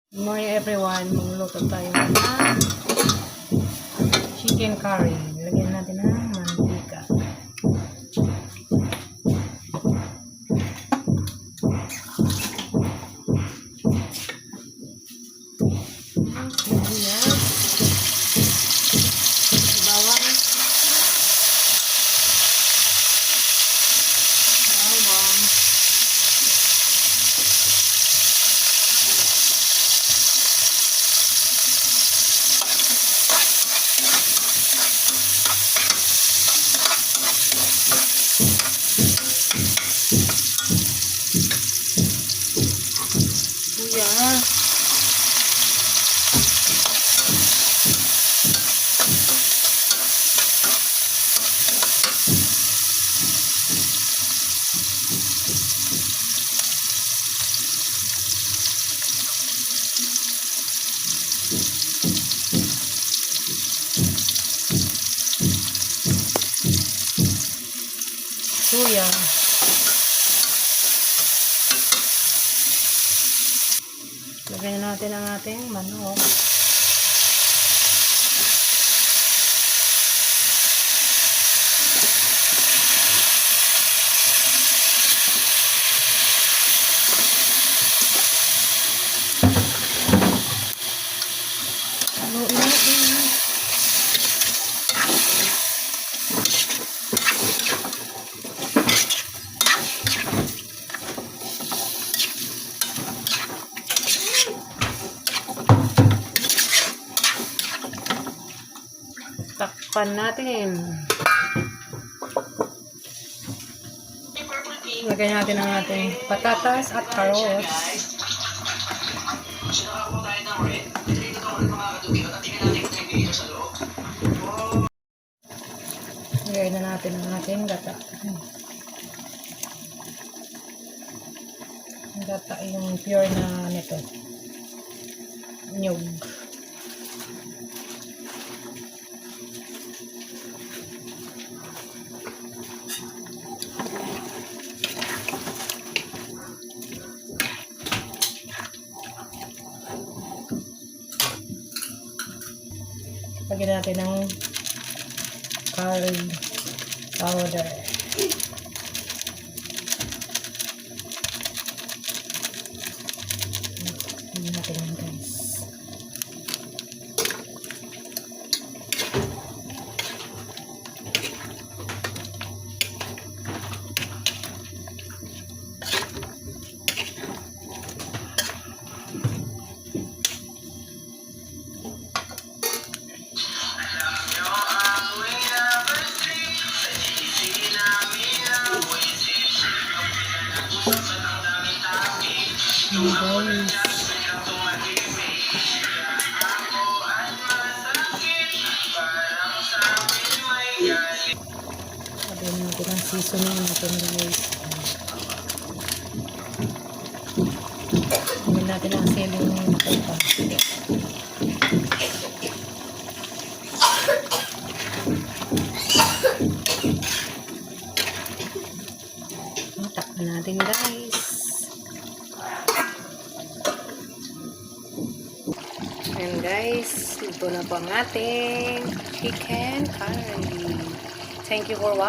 Good morning everyone. Magluluto tayo ng chicken curry. Lagyan natin ng mantika. Sibuyas. Bawang. Luya. Luya. Lagyan natin ang ating manok. Haluin natin. Takpan natin. Lagyan natin ang ating patatas at carrots. Lagyan na natin ang ating gata. Gata yung pure na nito. Nyug. Lagyan natin ng curry powder. Lagyan natin ng guys. Guys. Lagyan natin ang seasoning natin guys. Lagyan natin ang siling pepper. Takpan natin guys. And guys, ito na po ang ating chicken curry. Thank you for watching.